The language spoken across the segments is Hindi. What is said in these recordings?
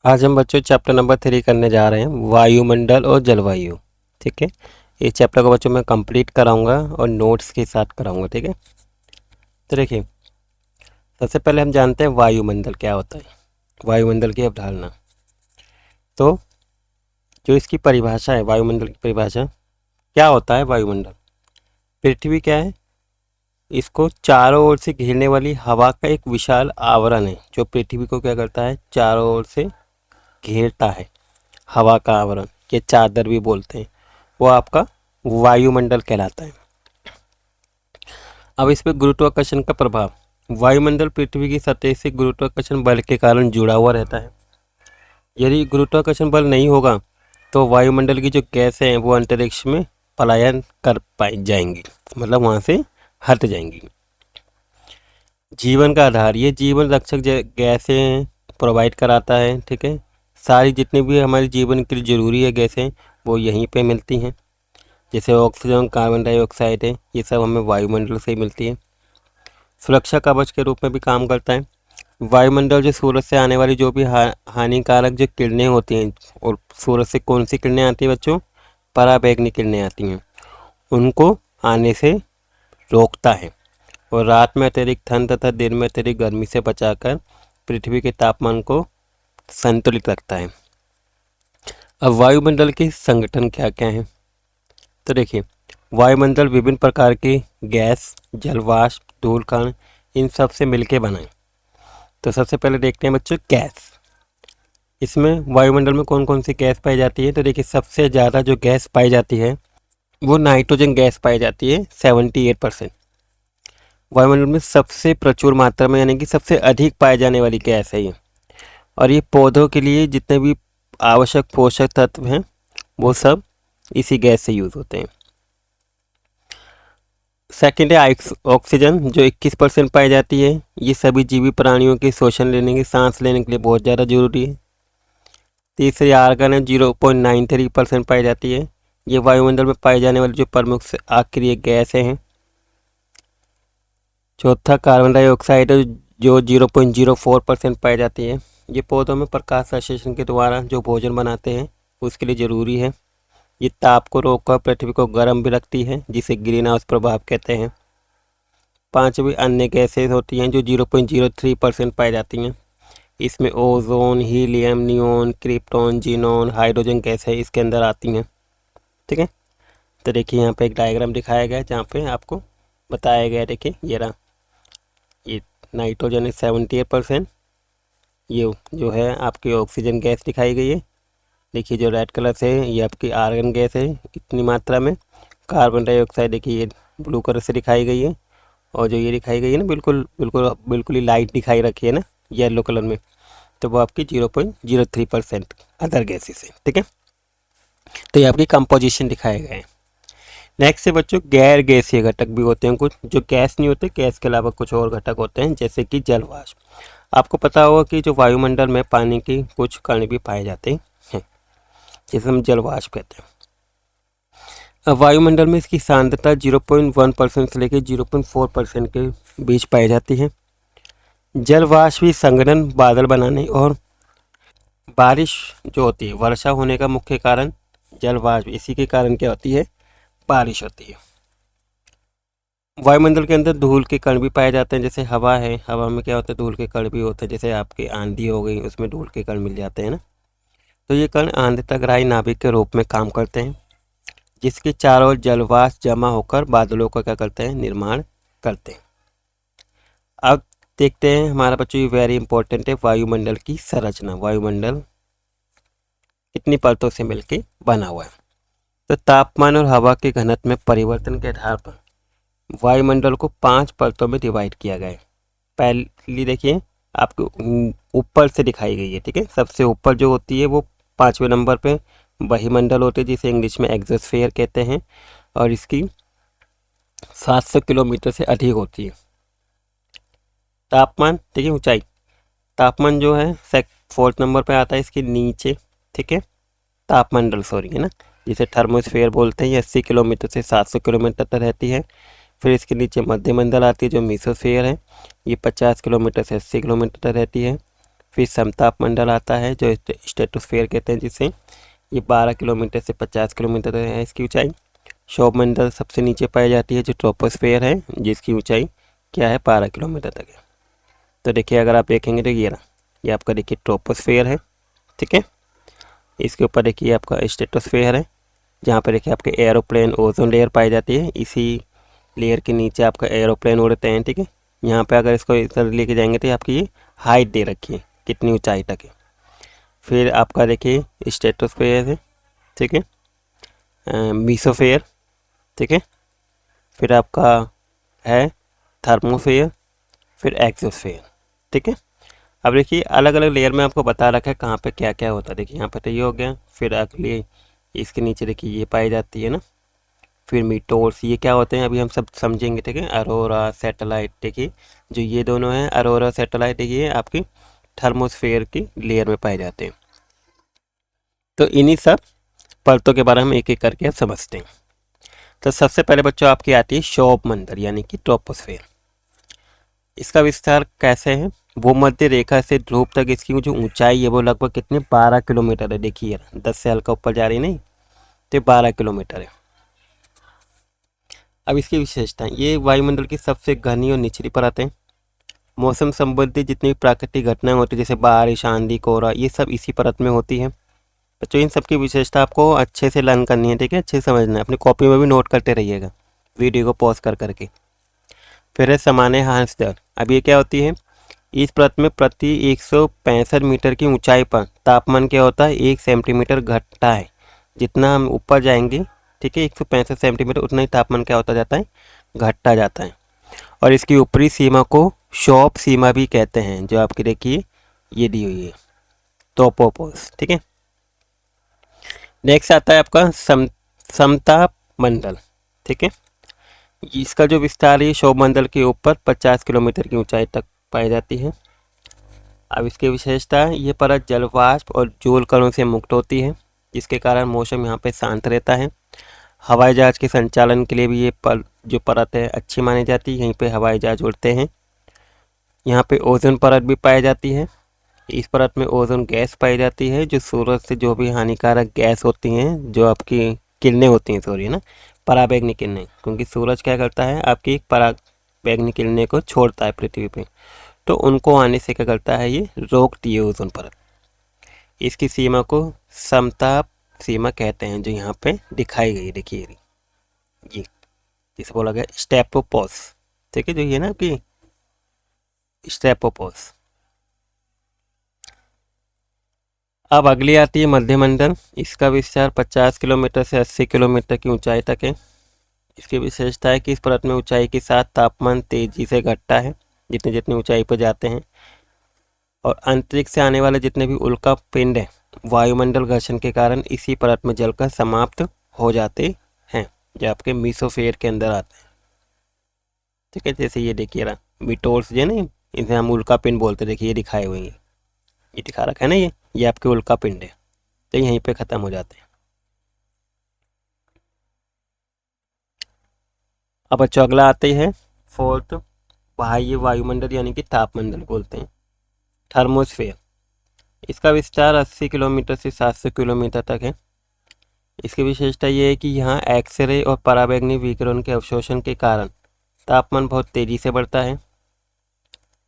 आज हम बच्चों चैप्टर नंबर 3 करने जा रहे हैं, वायुमंडल और जलवायु। ठीक है, इस चैप्टर को बच्चों मैं कंप्लीट कराऊंगा और नोट्स के साथ कराऊंगा। ठीक है, तो देखिए, सबसे पहले हम जानते हैं वायुमंडल क्या होता है। वायुमंडल की अवधारणा, तो जो इसकी परिभाषा है, वायुमंडल की परिभाषा क्या होता है। वायुमंडल पृथ्वी क्या है, इसको चारों ओर से घेरने वाली हवा का एक विशाल आवरण है, जो पृथ्वी को क्या करता है, चारों ओर से घेरता है। हवा का आवरण, ये चादर भी बोलते हैं, वो आपका वायुमंडल कहलाता है। अब इस पे गुरुत्वाकर्षण का प्रभाव, वायुमंडल पृथ्वी की सतह से गुरुत्वाकर्षण बल के कारण जुड़ा हुआ रहता है। यदि गुरुत्वाकर्षण बल नहीं होगा तो वायुमंडल की जो गैसें हैं वो अंतरिक्ष में पलायन कर पाई जाएंगी, मतलब वहाँ से हट जाएंगी। जीवन का आधार, ये जीवन रक्षक गैसें प्रोवाइड कराता है। ठीक है, सारी जितनी भी हमारे जीवन के लिए ज़रूरी है गैसें, वो यहीं पे मिलती हैं। जैसे ऑक्सीजन, कार्बन डाइऑक्साइड है, ये सब हमें वायुमंडल से ही मिलती है। सुरक्षा कवच के रूप में भी काम करता है। वायुमंडल जो सूरज से आने वाली जो भी हानिकारक जो किरणें होती हैं, और सूरज से कौन सी किरणें आती हैं बच्चों, पराबैंगनी किरणें आती हैं, उनको आने से रोकता है और रात में अत्यधिक ठंड तथा दिन में अत्यधिक गर्मी से बचाकर पृथ्वी के तापमान को संतुलित रखता है। अब वायुमंडल के संगठन क्या क्या हैं, तो देखिए, वायुमंडल विभिन्न प्रकार के गैस, जलवाष्प, धूल कण, इन सब से मिलके बना है। तो सबसे पहले देखते हैं बच्चों गैस। इसमें वायुमंडल में कौन कौन सी गैस पाई जाती है, तो देखिए, सबसे ज़्यादा जो गैस पाई जाती है वो नाइट्रोजन गैस पाई जाती है, 78%। वायुमंडल में सबसे प्रचुर मात्रा में, यानी कि सबसे अधिक पाए जाने वाली गैस है ये। और ये पौधों के लिए जितने भी आवश्यक पोषक तत्व हैं वो सब इसी गैस से यूज़ होते हैं। सेकेंड है ऑक्सीजन, जो 21% पाई जाती है। ये सभी जीवी प्राणियों के श्वसन लेने की, सांस लेने के लिए बहुत ज़्यादा जरूरी है। तीसरी आर्गन है, 0.93% पाई जाती है। ये वायुमंडल में पाई जाने वाली जो प्रमुख अक्रिय गैसें हैं। चौथा कार्बन डाइऑक्साइड है, जो 0.04% पाई जाती है। ये पौधों में प्रकाश संश्लेषण के द्वारा जो भोजन बनाते हैं उसके लिए ज़रूरी है। ये ताप को रोककर पृथ्वी को गर्म भी रखती है, जिसे ग्रीन हाउस प्रभाव कहते हैं। पांचवी अन्य गैसेज होती हैं जो 0.03% पाई जाती हैं। इसमें ozone, helium, neon, krypton, xenon, hydrogen gas है, इसके अंदर आती हैं। ठीक है, तो देखिए यहाँ पे एक डायग्राम दिखाया गया है जहाँ पे आपको बताया गया है। देखिए ये रहा, ये नाइट्रोजन है 78%, ये जो है आपकी ऑक्सीजन गैस दिखाई गई है। देखिए जो रेड कलर से है ये आपकी आर्गन गैस है इतनी मात्रा में। कार्बन डाइऑक्साइड देखिए ये ब्लू कलर से दिखाई गई है, और जो ये दिखाई गई है ना, बिल्कुल बिल्कुल बिल्कुल ही लाइट दिखाई रखी है ना, येलो कलर में, तो वो आपकी 0.03% अदर गैसेस है। ठीक है, तो ये आपकी कंपोजिशन दिखाए गए हैं। नेक्स्ट है बच्चों, गैर गैसीय घटक भी होते हैं कुछ, जो गैस नहीं होते, गैस के अलावा कुछ और घटक होते हैं, जैसे कि जलवाष्प। आपको पता होगा कि जो वायुमंडल में पानी की कुछ कण भी पाए जाते हैं, जिसे हम जलवाष्प कहते हैं। अब वायुमंडल में इसकी सांद्रता 0.1% से लेकर 0.4% के बीच पाई जाती है। जलवाष्प भी संघनन, बादल बनाने और बारिश जो होती है, वर्षा होने का मुख्य कारण जलवाष्प, इसी के कारण क्या होती है, बारिश होती है। वायुमंडल के अंदर धूल के कण भी पाए जाते हैं, जैसे हवा है, हवा में क्या होता है, धूल के कण भी होते हैं। जैसे आपकी आंधी हो गई, उसमें धूल के कण मिल जाते हैं ना, तो ये कण आंद्रताग्राही नाभिक के रूप में काम करते हैं, जिसके चारों ओर जलवाष्प जमा होकर बादलों का क्या करते हैं, निर्माण करते हैं। अब देखते हैं हमारा बच्चों, ये वेरी इंपॉर्टेंट है, वायुमंडल की संरचना। वायुमंडल कितनी परतों से मिलकर बना हुआ है, तो तापमान और हवा के घनत्व में परिवर्तन के आधार पर वायुमंडल को 5 परतों में डिवाइड किया गया है। पहली देखिए आपको ऊपर से दिखाई गई है। ठीक है, सबसे ऊपर जो होती है वो 5वें नंबर पे बहिमंडल होते हैं, जिसे इंग्लिश में एक्सोस्फीयर कहते हैं, और इसकी 700 किलोमीटर से अधिक होती है। तापमान, ठीक है, ऊंचाई, तापमान जो है 4th नंबर पे आता है इसके नीचे। ठीक है, तापमंडल सॉरी है ना, जिसे थर्मोस्फेयर बोलते हैं, ये 80 किलोमीटर से 700 किलोमीटर तक रहती है। फिर इसके नीचे मध्यमंडल आती है जो मीसोस्फेयर है, ये 50 किलोमीटर से 80 किलोमीटर तक रहती है। फिर समताप मंडल आता है जो स्ट्रेटोस्फेयर कहते हैं जिसे, ये 12 किलोमीटर से 50 किलोमीटर है इसकी ऊंचाई। क्षोभ मंडल सबसे नीचे पाई जाती है जो ट्रोपोस्फेयर है, जिसकी ऊंचाई क्या है 12 किलोमीटर तक है। तो देखिए अगर आप देखेंगे तो ये आपका देखिए ट्रोपोस्फेयर है, ठीक है। इसके ऊपर देखिए आपका स्ट्रेटोस्फेयर है, जहाँ पे देखिए आपके एरोप्लेन ओजोन लेयर पाई जाती है, इसी लेयर के नीचे आपका एरोप्लेन उड़ते हैं, ठीक है। यहाँ पे अगर इसको इधर लेके जाएंगे तो आपकी ये हाइट दे रखी है कितनी ऊंचाई तक है। फिर आपका देखिए स्ट्रेटोस्फेयर है, ठीक है, मीसोफेयर, ठीक है। फिर आपका है थर्मोफेयर, फिर एक्सोस्फेयर, ठीक है। अब देखिए अलग अलग लेयर में आपको बता रखा है कहाँ पे क्या क्या होता है। देखिए यहाँ पे तो ये हो गया, फिर अगले इसके नीचे देखिए ये पाई जाती है ना, फिर मीटोर्स, ये क्या होते हैं अभी हम सब समझेंगे, ठीक है। अरोरा सैटेलाइट, देखिए जो ये दोनों हैं अरोरा सैटेलाइट, ये आपकी थर्मोस्फेयर की लेयर में पाए जाते हैं। तो इन्हीं सब परतों के बारे में एक एक करके आप समझते हैं। तो सबसे पहले बच्चों आपकी आती है क्षोभ मंडल यानी कि ट्रोपोस्फेयर। इसका विस्तार कैसे है, भूमध्य रेखा से ध्रुव तक इसकी जो ऊंचाई है वो लगभग कितनी 12 किलोमीटर है। देखिए 10 से हल्का ऊपर जा रही नहीं, तो 12 किलोमीटर है। अब इसकी विशेषता, ये वायुमंडल की सबसे घनी और निचली परत है। मौसम संबंधी जितनी भी प्राकृतिक घटनाएं होती है जैसे बारिश, आंधी, कोहरा, ये सब इसी परत में होती है। बच्चों इन सब की विशेषता आपको अच्छे से लर्न करनी है, ठीक है, अच्छे से समझना है, अपनी कॉपी में भी नोट करते रहिएगा वीडियो को पॉज कर करके। फिर है सामान्य ह्रास दर। अब ये क्या होती है, इस परत में प्रति 165 मीटर की ऊंचाई पर तापमान क्या होता है 1 सेंटीमीटर घटता है। जितना हम ऊपर जाएंगे, ठीक है, 165 सेंटीमीटर, उतना ही तापमान क्या होता जाता है, घटता जाता है। और इसकी ऊपरी सीमा को क्षोभ सीमा भी कहते हैं, जो आपकी देखिए ये दी हुई है ट्रोपोपॉज, ठीक है। नेक्स्ट आता है आपका समताप मंडल, ठीक है। इसका जो विस्तार है क्षोभ मंडल के ऊपर 50 किलोमीटर की ऊंचाई तक पाई जाती है। अब इसकी विशेषता है ये परत जलवाष्प और जूल कणों से मुक्त होती है, जिसके कारण मौसम यहाँ पे शांत रहता है। हवाई जहाज के संचालन के लिए भी ये जो परत है अच्छी मानी जाती है, यहीं पे हवाई जहाज उड़ते हैं। यहाँ पे ओजोन परत भी पाई जाती है। इस परत में ओजोन गैस पाई जाती है, जो सूरज से जो भी हानिकारक गैस होती हैं, जो आपकी किरणें होती हैं, सॉरी ना, पराबैंगनी किरणें, क्योंकि सूरज क्या करता है आपकी पराबैंगनी किरणें को छोड़ता है पृथ्वी पे, तो उनको आने से क्या करता है ये रोकती है ओजोन परत। इसकी सीमा को समताप सीमा कहते हैं, जो यहाँ पे दिखाई गई, देखिए ये जिसे बोला गया स्टेपोपॉज, ठीक है, जो ये ना आपकी स्टेपोपॉज। अब अगली आती है मध्यमंडल। इसका विस्तार 50 किलोमीटर से 80 किलोमीटर की ऊंचाई तक है। इसकी विशेषता है कि इस परत में ऊंचाई के साथ तापमान तेजी से घटता है जितनी जितनी ऊंचाई पर जाते हैं, और अंतरिक्ष से आने वाले जितने भी उल्का पिंड हैं वायुमंडल घर्षण के कारण इसी परत में जलकर समाप्त हो जाते हैं, जो आपके मीसोफेयर के अंदर आते हैं, ठीक है। जैसे ये देखिए रहा मीटोर्स जो नहीं, इसे हम उल्का पिंड बोलते, देखिए ये दिखाए हुए हैं, ये दिखा रखा है ना, ये आपके उल्का पिंड है, तो यहीं पे ख़त्म हो जाते हैं। अब बच्चों अगला आते हैं फोर्थ, बाह्य वायुमंडल यानी कि तापमंडल बोलते हैं, थर्मोस्फेयर। इसका विस्तार 80 किलोमीटर से 700 किलोमीटर तक है। इसकी विशेषता ये है कि यहाँ एक्सरे और पराबैंगनी विकिरण के अवशोषण के कारण तापमान बहुत तेज़ी से बढ़ता है।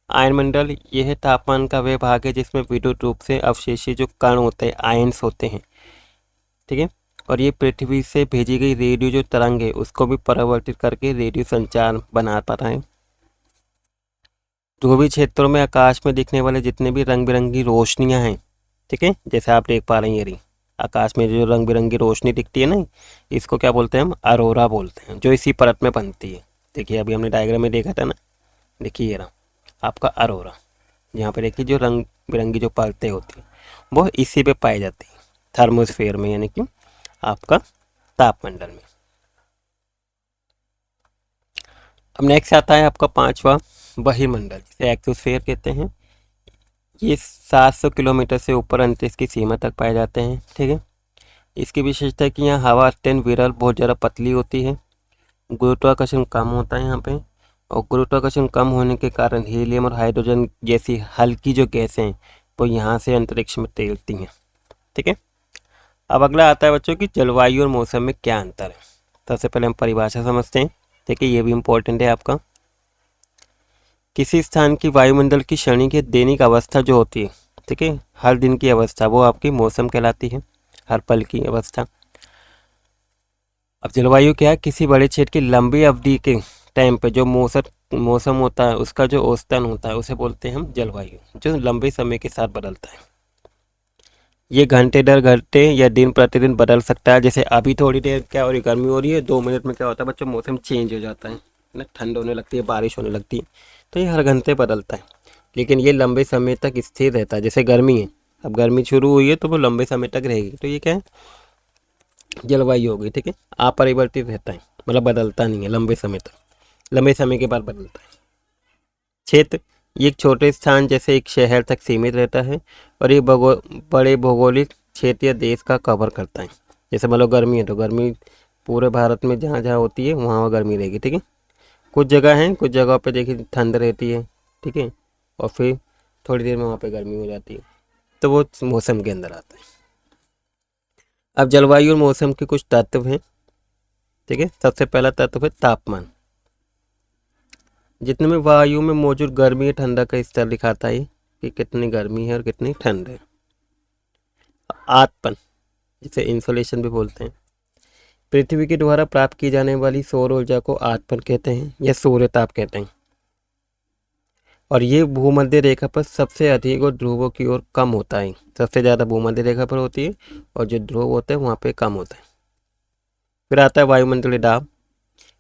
आयनमंडल यह है तापमान का वह भाग है जिसमें विद्युत रूप से अवशेषी जो कण होते हैं, आयन्स होते हैं, ठीक है, और ये पृथ्वी से भेजी गई रेडियो जो तरंग है उसको भी परावर्तित करके रेडियो संचार बना पाता है। ध्रुवीय क्षेत्रों में आकाश में दिखने वाले जितने भी रंग बिरंगी रोशनियां हैं, ठीक है, जैसे आप देख पा रहे हैं ये रही आकाश में जो रंग बिरंगी रोशनी दिखती है ना, इसको क्या बोलते हैं हम, अरोरा बोलते हैं, जो इसी परत में बनती है। देखिए अभी हमने डायग्राम में देखा था ना, देखिए ये रहा आपका अरोरा, यहाँ पे देखिए जो रंग बिरंगी जो परतें होती हैं वो इसी पे पाई जाती है, थर्मोस्फेयर में यानी कि आपका तापमंडल में। अब नेक्स्ट आता है आपका पांचवा बहिर्मंडल, जिसे एक्सोस्फेयर कहते हैं। ये 700 किलोमीटर से ऊपर अंतरिक्ष की सीमा तक पाए जाते हैं, ठीक है। इसकी विशेषता है कि यहाँ हवा अत्यंत विरल, बहुत ज़्यादा पतली होती है, गुरुत्वाकर्षण कम होता है यहाँ पे, और गुरुत्वाकर्षण कम होने के कारण हीलियम और हाइड्रोजन जैसी हल्की जो गैसें वो यहाँ से अंतरिक्ष में तैरती हैं। ठीक है। अब अगला आता है बच्चों की जलवायु और मौसम में क्या अंतर है। सबसे पहले हम परिभाषा समझते हैं। ठीक है, ये भी इम्पोर्टेंट है आपका। किसी स्थान की वायुमंडल की श्रेणी की दैनिक अवस्था जो होती है, ठीक है, हर दिन की अवस्था, वो आपकी मौसम कहलाती है, हर पल की अवस्था। अब जलवायु क्या है, किसी बड़े क्षेत्र की लंबी अवधि के टाइम पे जो मौसम होता है उसका जो औसतन होता है उसे बोलते हैं हम जलवायु, जो लंबे समय के साथ बदलता है। ये घंटे दर घंटे या दिन प्रतिदिन बदल सकता है। जैसे अभी थोड़ी देर क्या हो रही, गर्मी हो रही है, 2 मिनट में क्या होता है बच्चों, मौसम चेंज हो जाता है ना, ठंड होने लगती है, बारिश होने लगती है। तो ये हर घंटे बदलता है, लेकिन ये लंबे समय तक स्थिर रहता है। जैसे गर्मी है, अब गर्मी शुरू हुई है तो वो लंबे समय तक रहेगी, तो ये क्या है, जलवायु हो गई। ठीक है, अपरिवर्तित रहता है, मतलब बदलता नहीं है लंबे समय तक, लंबे समय के बाद बदलता है। क्षेत्र, ये एक छोटे स्थान जैसे एक शहर तक सीमित रहता है और ये बड़े भौगोलिक क्षेत्र या देश का कवर करता है। जैसे मान लो गर्मी है तो गर्मी पूरे भारत में जहाँ जहाँ होती है वहाँ वहाँ गर्मी रहेगी। ठीक है, कुछ जगह हैं, कुछ जगह पे देखिए ठंड रहती है। ठीक है, और फिर थोड़ी देर में वहाँ पे गर्मी हो जाती है, तो वो मौसम के अंदर आता है। अब जलवायु और मौसम के कुछ तत्व हैं। ठीक है, सबसे पहला तत्व है तापमान। जितने में वायु में मौजूद गर्मी या ठंडा का स्तर दिखाता है कि कितनी गर्मी है और कितनी ठंड है। आतपन, जिसे इंसोलेशन भी बोलते हैं, पृथ्वी के द्वारा प्राप्त की जाने वाली सौर ऊर्जा को आतपन कहते हैं या सूर्य ताप कहते हैं। और ये भूमध्य रेखा पर सबसे अधिक और ध्रुवों की ओर कम होता है। सबसे ज़्यादा भूमध्य रेखा पर होती है और जो ध्रुव होते हैं वहाँ पे कम होता है। फिर आता है वायुमंडलीय दाब।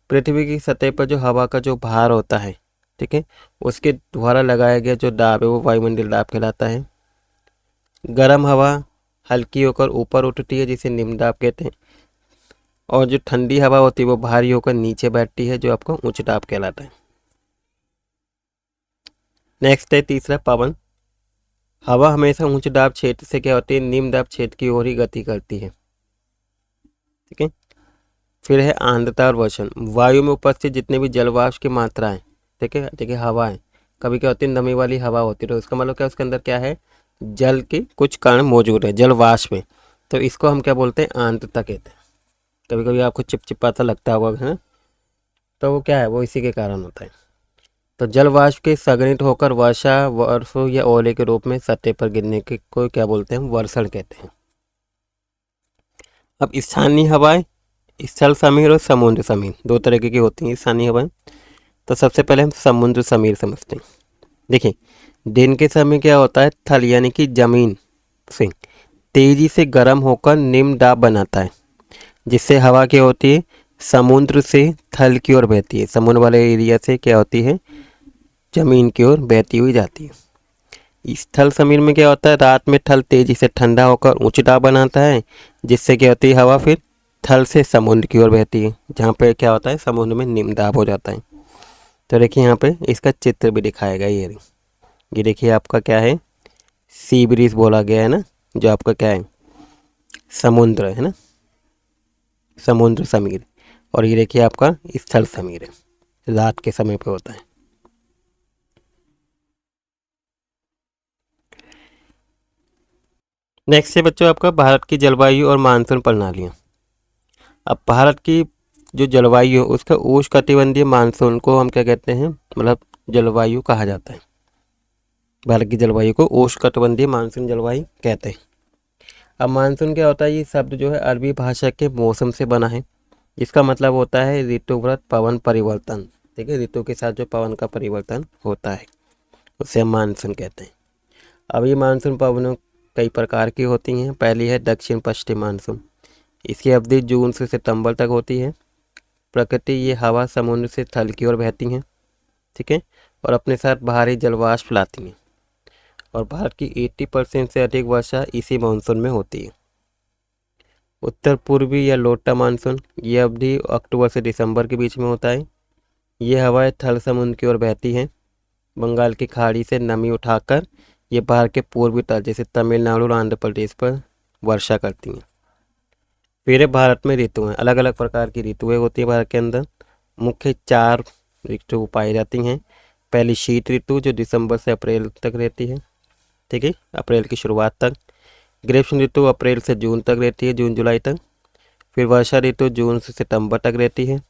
पृथ्वी की सतह पर जो हवा का जो भार होता है, ठीक है, उसके द्वारा लगाया गया जो दाब है वो वायुमंडलीय दाब कहलाता है। गर्म हवा हल्की होकर ऊपर उठती है जिसे निम्न दाब कहते हैं, और जो ठंडी हवा होती है वो भारी होकर नीचे बैठती है जो आपको उच्च दाब कहलाता है। नेक्स्ट है तीसरा पवन। हवा हमेशा उच्च दाब क्षेत्र से क्या होती है, निम्न दाब क्षेत्र की ओर ही गति करती है। ठीक है, फिर है आर्द्रता और वर्षण। वायु में उपस्थित जितने भी जलवाष्प की मात्रा है, ठीक है, देखिए हवा है, कभी क्या होती है नमी वाली हवा होती है, तो इसका मतलब क्या, उसके अंदर क्या है, जल के कुछ कण मौजूद है, जलवाष्प में, तो इसको हम क्या बोलते हैं, आर्द्रता कहते हैं। कभी कभी आपको चिपचिपा सा लगता होगा है, तो वो क्या है, वो इसी के कारण होता है। तो जल वाष्प के संघनित होकर वर्षा, वर्षों या ओले के रूप में सतह पर गिरने के को क्या बोलते हैं, वर्षण कहते हैं। अब स्थानीय हवाएं, स्थल समीर और समुद्र समीर, दो तरीके की होती हैं स्थानीय हवाएं। तो सबसे पहले हम समुद्र समीर समझते हैं। देखिए, दिन के समय क्या होता है, थल यानी कि जमीन से तेजी से गर्म होकर निम्न दाब बनाता है, जिससे हवा क्या होती है, समुद्र से थल की ओर बहती है, समुद्र वाले एरिया से क्या होती है, जमीन की ओर बहती हुई जाती है। स्थल समीर में क्या होता है, रात में थल तेजी से ठंडा होकर उच्च दाब बनाता है, जिससे क्या होती है, हवा फिर थल से समुद्र की ओर बहती है, जहाँ पे क्या होता है, समुद्र में निम्न दाब हो जाता है। तो देखिए यहाँ पे इसका चित्र भी दिखाया गया, ये देखिए आपका क्या है, सी ब्रीज बोला गया है ना, जो आपका क्या है, समुद्र है ना, समुद्र समीर। और ये देखिए आपका स्थल समीर है, रात के समय पे होता है। नेक्स्ट है बच्चों आपका भारत की जलवायु और मानसून प्रणालियाँ। अब भारत की जो जलवायु है उसका उष्णकटिबंधीय मानसून को हम क्या कहते हैं, मतलब जलवायु कहा जाता है। भारत की जलवायु को उष्णकटिबंधीय मानसून जलवायु कहते हैं। अब मानसून क्या होता है, ये शब्द जो है अरबी भाषा के मौसम से बना है, जिसका मतलब होता है ऋतुव्रत पवन परिवर्तन। ठीक है, ऋतु के साथ जो पवन का परिवर्तन होता है उसे हम मानसून कहते हैं। अब ये मानसून पवनों कई प्रकार की होती हैं। पहली है दक्षिण पश्चिम मानसून। इसकी अवधि जून से सितंबर तक होती है। प्रकृति ये हवा समुद्र से थल की ओर बहती हैं, ठीक है, और अपने साथ भारी जलवाष्प लाती हैं, और भारत की 80% से अधिक वर्षा इसी मानसून में होती है। उत्तर पूर्वी या लोटा मानसून, ये अवधि अक्टूबर से दिसंबर के बीच में होता है। ये हवाएं थल समुद्र की ओर बहती हैं, बंगाल की खाड़ी से नमी उठाकर ये भारत के पूर्वी तट जैसे तमिलनाडु और आंध्र प्रदेश पर वर्षा करती हैं। फिर भारत में ऋतुएं, अलग अलग प्रकार की ऋतुएं होती है भारत के अंदर। मुख्य 4 ऋतु पाई जाती हैं। पहली शीत ऋतु जो दिसंबर से अप्रैल तक रहती है। ठीक है, अप्रैल की शुरुआत तक। ग्रीष्म ऋतु अप्रैल से जून तक रहती है, जून जुलाई तक। फिर वर्षा ऋतु जून से सितंबर तक रहती है।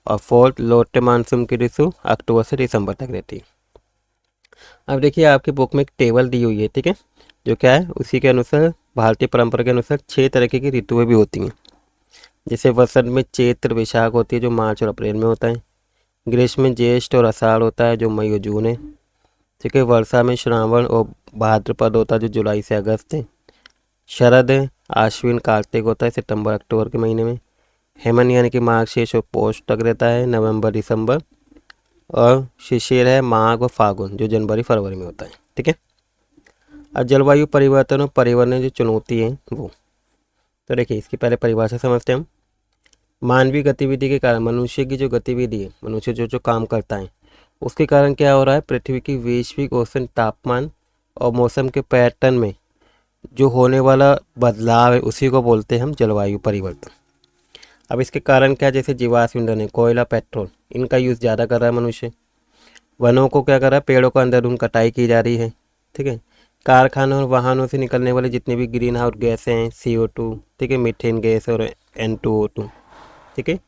और फोर्थ लौटे मानसून की ऋतु अक्टूबर से दिसंबर तक रहती है। अब देखिए आपकी बुक में एक टेबल दी हुई है, ठीक है, जो क्या है उसी के अनुसार भारतीय परंपरा के अनुसार 6 तरह की ऋतुएं भी होती हैं। जैसे वसंत में चैत्र वैशाख होती है, जो मार्च और अप्रैल में होता है। ग्रीष्म में ज्येष्ठ और आषाढ़ होता है, जो मई और जून है। ठीक है, वर्षा में श्रावण और भाद्रपद होता है, जो जुलाई से अगस्त है। शरद आश्विन कार्तिक होता है, सितंबर अक्टूबर के महीने में। हेमंत यानी कि मार्गशीर्ष और पौष तक रहता है, नवंबर दिसंबर। और शिशिर है माघ और फागुन, जो जनवरी फरवरी में होता है। ठीक है, अब जलवायु परिवर्तन और पर्यावरण जो चुनौती है वो, तो देखिए इसकी पहले परिभाषा समझते हैं हम। मानवीय गतिविधि के कारण, मनुष्य की जो गतिविधि है, मनुष्य जो काम करता है उसके कारण क्या हो रहा है, पृथ्वी की वैश्विक औसत तापमान और मौसम के पैटर्न में जो होने वाला बदलाव है उसी को बोलते हैं हम जलवायु परिवर्तन। अब इसके कारण क्या, जैसे जीवाश्म ईंधन है, कोयला, पेट्रोल, इनका यूज़ ज़्यादा कर रहा है मनुष्य। वनों को क्या कर रहा है, पेड़ों का अंधाधुंध कटाई की जा रही है। ठीक है, कारखानों और वाहनों से निकलने वाले जितने भी ग्रीन हाउस गैसें हैं, CO2, ठीक है, मीथेन गैस और N2O2, ठीक है,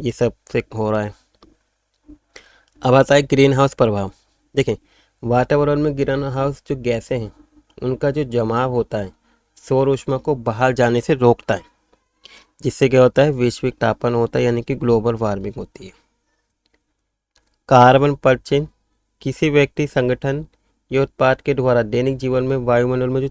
ये सब से हो रहा है। अब आता है ग्रीन हाउस प्रभाव। देखें, वातावरण में ग्रीन हाउस जो गैसें हैं उनका जो जमाव होता है सौर ऊष्मा को बाहर जाने से रोकता है, जिससे क्या होता है, वैश्विक तापमान होता है, यानी कि ग्लोबल वार्मिंग होती है। कार्बन परचेन, किसी व्यक्ति, संगठन या उत्पाद के द्वारा दैनिक जीवन में वायुमंडल में जो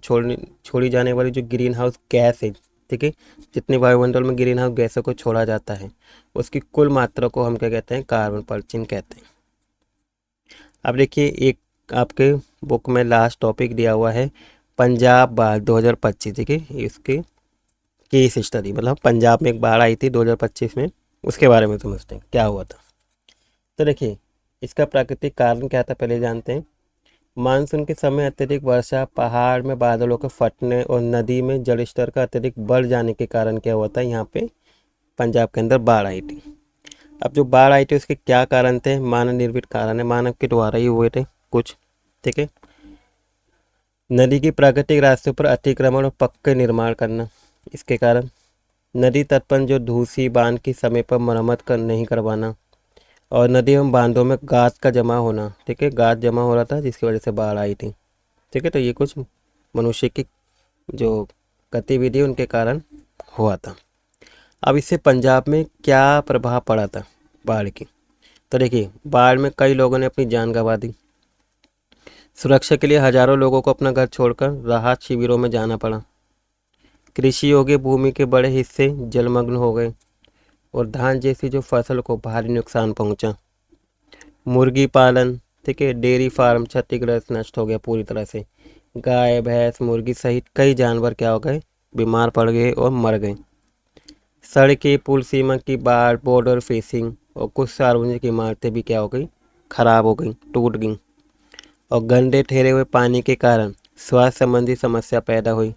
छोड़ी जाने वाली जो ग्रीन हाउस गैस है, ठीक है, जितने वायुमंडल में ग्रीन हाउस गैसों को छोड़ा जाता है उसकी कुल मात्रा को हम क्या कहते हैं, कार्बन परचेन कहते हैं। अब देखिए एक आपके बुक में लास्ट टॉपिक दिया हुआ है पंजाब बाढ़ 2025, ठीक है, इसके केस स्टडी, मतलब पंजाब में एक बाढ़ आई थी 2025 में, उसके बारे में समझते हैं क्या हुआ था। तो देखिए इसका प्राकृतिक कारण क्या था, पहले जानते हैं। मानसून के समय अत्यधिक वर्षा, पहाड़ में बादलों के फटने और नदी में जल स्तर का अत्यधिक बढ़ जाने के कारण क्या हुआ था, यहाँ पे पंजाब के अंदर बाढ़ आई थी। अब जो बाढ़ आई थी उसके क्या कारण थे, मानव निर्मित कारण है, मानव के द्वारा ही हुए थे कुछ। ठीक है, नदी की प्राकृतिक रास्तों पर अतिक्रमण और पक्के निर्माण करना, इसके कारण। नदी तट पर जो दूषी बांध की समय पर मरम्मत कर नहीं करवाना, और नदी एवं बांधों में गाद का जमा होना, ठीक है, गाद जमा हो रहा था जिसकी वजह से बाढ़ आई थी। ठीक है, तो ये कुछ मनुष्य की जो गतिविधि उनके कारण हुआ था। अब इससे पंजाब में क्या प्रभाव पड़ा था बाढ़ की, तो देखिए बाढ़ में कई लोगों ने अपनी जान गंवा दी। सुरक्षा के लिए हजारों लोगों को अपना घर छोड़कर राहत शिविरों में जाना पड़ा। कृषि योग्य भूमि के बड़े हिस्से जलमग्न हो गए और धान जैसी जो फसल को भारी नुकसान पहुंचा। मुर्गी पालन, ठीक है, डेयरी फार्म क्षतिग्रस्त, नष्ट हो गया पूरी तरह से। गाय, भैंस, मुर्गी सहित कई जानवर क्या हो गए, बीमार पड़ गए और मर गए। सड़कें, पुल, सीमा की बाढ़, बॉर्डर फेसिंग और कुछ सार्वजनिक इमारतें भी क्या हो गई, खराब हो गई, टूट गई। और गंदे ठहरे हुए पानी के कारण स्वास्थ्य संबंधी समस्या पैदा हुई,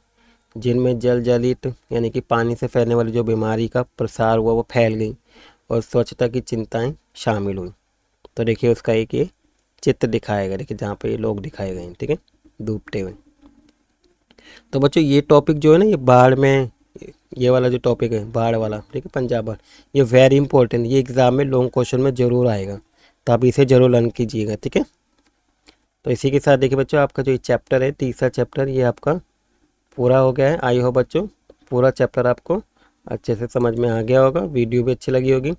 जिनमें जल जलित यानी कि पानी से फैलने वाली जो बीमारी का प्रसार हुआ वो फैल गई, और स्वच्छता की चिंताएं शामिल हुई। तो देखिए उसका एक ये चित्र दिखाया गया, देखिए जहाँ पे ये लोग दिखाए गए हैं, ठीक है, डूबते हुए। तो बच्चों ये टॉपिक जो है ना, ये बाढ़ में, ये वाला जो टॉपिक है बाढ़ वाला, ठीक है, पंजाब बाढ़, ये वेरी इंपॉर्टेंट, ये एग्जाम में लॉन्ग क्वेश्चन में जरूर आएगा, तो आप इसे जरूर लर्न कीजिएगा। ठीक है, तो इसी के साथ देखिए बच्चों आपका जो चैप्टर है, तीसरा चैप्टर, ये आपका पूरा हो गया है। आई हो बच्चों पूरा चैप्टर आपको अच्छे से समझ में आ गया होगा, वीडियो भी अच्छी लगी होगी।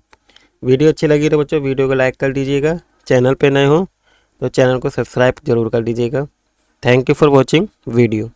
वीडियो अच्छी लगी तो बच्चों वीडियो को लाइक कर दीजिएगा, चैनल पे नए हो तो चैनल को सब्सक्राइब जरूर कर दीजिएगा। Thank you for watching video.